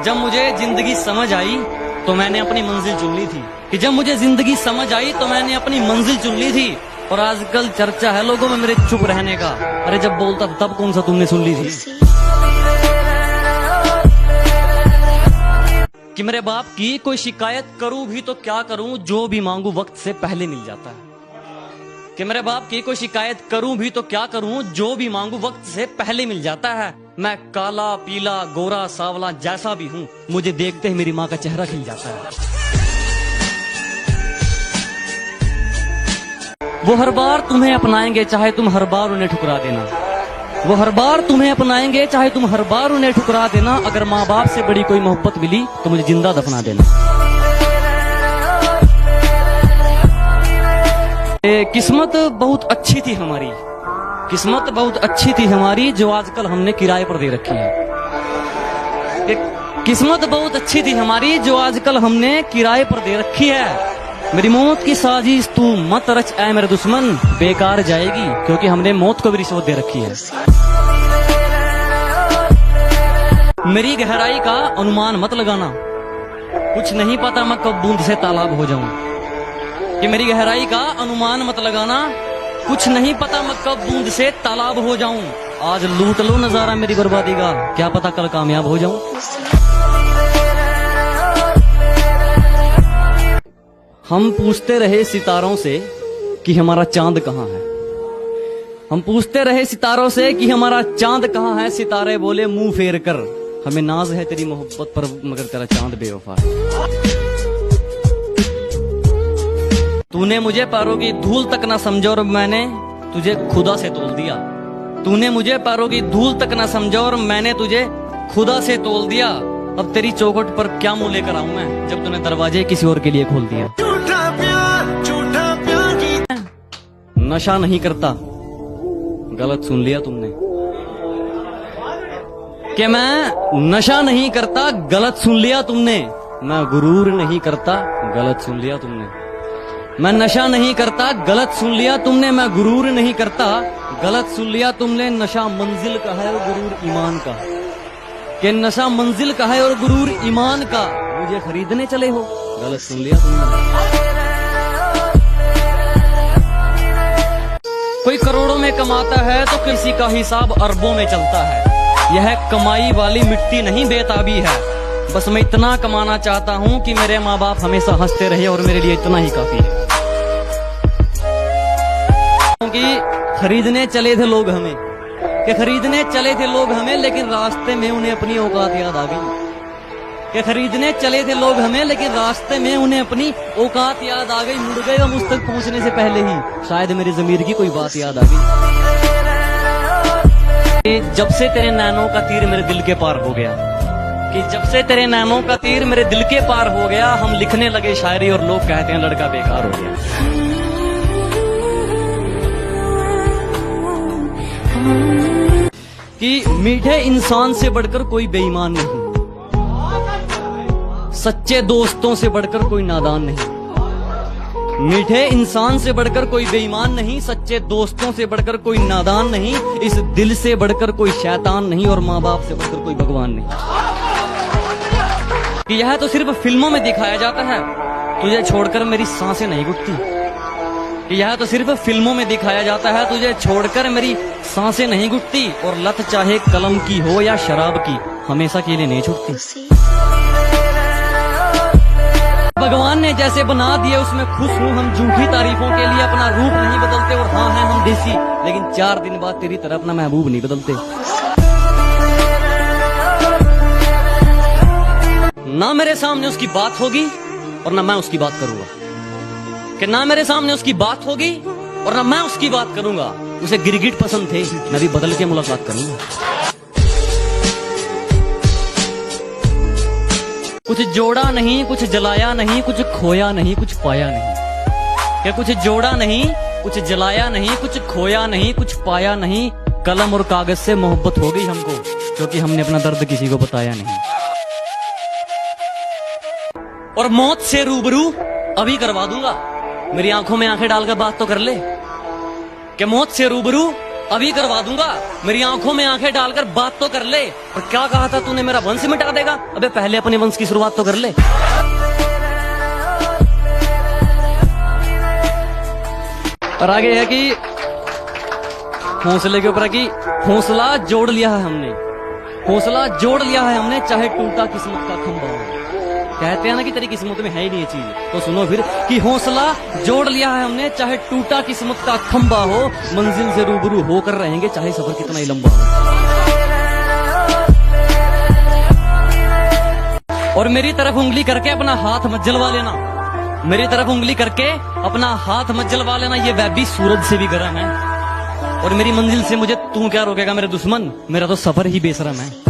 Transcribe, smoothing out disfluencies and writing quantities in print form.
जब मुझे जिंदगी समझ आई तो मैंने अपनी मंजिल चुन ली थी, कि जब मुझे जिंदगी समझ आई तो मैंने अपनी मंजिल चुन ली थी। और आजकल चर्चा है लोगों में मेरे चुप रहने का। अरे जब बोलता तब कौन सा तुमने सुन ली थी? कि मेरे बाप की कोई शिकायत करूं भी तो क्या करूं, जो भी मांगू वक्त से पहले मिल जाता है। कि मेरे बाप की कोई शिकायत करूं भी तो क्या करूं, जो भी मांगू वक्त से पहले मिल जाता है। मैं काला पीला गोरा सावला जैसा भी हूं, मुझे देखते ही मेरी माँ का चेहरा खिल जाता है। वो हर बार तुम्हें अपनाएंगे चाहे तुम हर बार उन्हें ठुकरा देना। वो हर बार तुम्हें अपनाएंगे चाहे तुम हर बार उन्हें ठुकरा देना। अगर माँ बाप से बड़ी कोई मोहब्बत मिली तो मुझे जिंदा दफना देना। किस्मत बहुत अच्छी थी हमारी, किस्मत बहुत अच्छी थी हमारी, जो आजकल हमने किराए पर दे रखी है। किस्मत बहुत अच्छी थी हमारी, जो आजकल हमने किराए पर दे रखी है। मेरी मौत की साजिश तू मत रच ऐ मेरे दुश्मन, बेकार जाएगी क्योंकि हमने मौत को भी रिश्वत दे रखी है। मेरी गहराई का अनुमान मत लगाना, कुछ नहीं पता मैं कब बूंद से तालाब हो जाऊं। कि मेरी गहराई का अनुमान मत लगाना, कुछ नहीं पता मैं कब बूंद से तालाब हो जाऊं। आज लूट लो नजारा मेरी बर्बादी का, क्या पता कल कामयाब हो जाऊं। हम पूछते रहे सितारों से कि हमारा चांद कहाँ है। हम पूछते रहे सितारों से कि हमारा चांद कहाँ है। सितारे बोले मुंह फेर कर, हमें नाज है तेरी मोहब्बत पर मगर तेरा चांद बेवफा है। तूने मुझे पैरों की धूल तक ना समझा और मैंने तुझे खुदा से तोल दिया। तूने मुझे पैरों की धूल तक ना समझा और मैंने तुझे खुदा से तोल दिया। अब तेरी चौखट पर क्या मुंह लेकर आऊं मैं, जब तूने दरवाजे किसी और के लिए खोल दिया। नशा नहीं करता, गलत सुन लिया तुमने। कि मैं नशा नहीं करता, गलत सुन लिया तुमने। मैं गुरूर नहीं करता, गलत सुन लिया तुमने। मैं नशा नहीं करता, गलत सुन लिया तुमने। मैं गुरूर नहीं करता, गलत सुन लिया तुमने। नशा मंजिल का है और गुरूर ईमान का। कि नशा मंजिल का है और गुरूर ईमान का, मुझे खरीदने चले हो, गलत सुन लिया तुमने। कोई करोड़ों में कमाता है तो किसी का हिसाब अरबों में चलता है। यह कमाई वाली मिट्टी नहीं बेताबी है। बस मैं इतना कमाना चाहता हूँ कि मेरे माँ बाप हमेशा हंसते रहे और मेरे लिए इतना ही काफी है। क्योंकि खरीदने चले थे लोग हमें, कि खरीदने चले थे लोग हमें, लेकिन रास्ते में उन्हें अपनी औकात याद आ गई। कि खरीदने चले थे लोग हमें, लेकिन रास्ते में उन्हें अपनी औकात याद आ गई। मुड़ गए वो मुझ तक पहुंचने से पहले ही, शायद मेरी ज़मीर की कोई बात याद आ गई। जब से तेरे नैनों का तीर मेरे दिल के पार हो गया, कि जब से तेरे नैनों का तीर मेरे दिल के पार हो गया। हम लिखने लगे शायरी और लोग कहते हैं लड़का बेकार हो गया। कि मीठे इंसान से बढ़कर कोई बेईमान नहीं, सच्चे दोस्तों से बढ़कर कोई नादान नहीं। मीठे इंसान से बढ़कर कोई बेईमान नहीं, सच्चे दोस्तों से बढ़कर कोई नादान नहीं। इस दिल से बढ़कर कोई शैतान नहीं और माँ बाप से बढ़कर कोई भगवान नहीं। कि यह तो सिर्फ फिल्मों में दिखाया जाता है, तुझे छोड़कर मेरी सांसें नहीं घुटती। कि यह तो सिर्फ फिल्मों में दिखाया जाता है, तुझे छोड़कर मेरी सांसें नहीं घुटती। और लत चाहे कलम की हो या शराब की, हमेशा के लिए नहीं छूटती। भगवान ने जैसे बना दिए उसमें खुश हूँ। हम झूठी तारीफों के लिए अपना रूप नहीं बदलते। और हाँ है हम देसी, लेकिन 4 दिन बाद तेरी तरह अपना महबूब नहीं बदलते। ना मेरे सामने उसकी बात होगी और ना मैं उसकी बात करूंगा। कि ना मेरे सामने उसकी बात होगी और ना मैं उसकी बात करूंगा। उसे गिरगिट पसंद थे, मैं भी बदल के मुलाकात करूंगा। कुछ जोड़ा नहीं, कुछ जलाया नहीं, कुछ खोया नहीं, कुछ पाया नहीं। क्या कुछ जोड़ा नहीं, कुछ जलाया नहीं, कुछ खोया नहीं, कुछ पाया नहीं। कलम और कागज से मोहब्बत हो गई हमको, क्योंकि हमने अपना दर्द किसी को बताया नहीं। और मौत से रूबरू अभी करवा दूंगा, मेरी आंखों में आंखें डालकर बात तो कर ले। कि मौत से रूबरू अभी करवा दूंगा। मेरी आंखों में आंखें डालकर बात तो कर ले। और क्या कहा था तूने, मेरा वंश मिटा देगा? अबे पहले अपने वंश की शुरुआत तो कर ले। और आगे है कि हौसले के ऊपर है कि हौसला जोड़ लिया है हमने, हौसला जोड़ लिया है हमने, चाहे टूटा किस्मत का खंभा हो। कहते हैं ना कि तेरी किस्मत में है ही नहीं ये चीज, तो सुनो फिर कि हौसला जोड़ लिया है हमने, चाहे टूटा किस्मत का खंभा हो, मंजिल से रूबरू होकर रहेंगे चाहे सफर कितना ही लंबा हो। और मेरी तरफ उंगली करके अपना हाथ मत जलवा लेना, मेरी तरफ उंगली करके अपना हाथ मत जलवा लेना, ये वह भी सूरज से भी गर्म है। और मेरी मंजिल से मुझे तू क्या रोकेगा मेरे दुश्मन, मेरा तो सफर ही बेशरम है।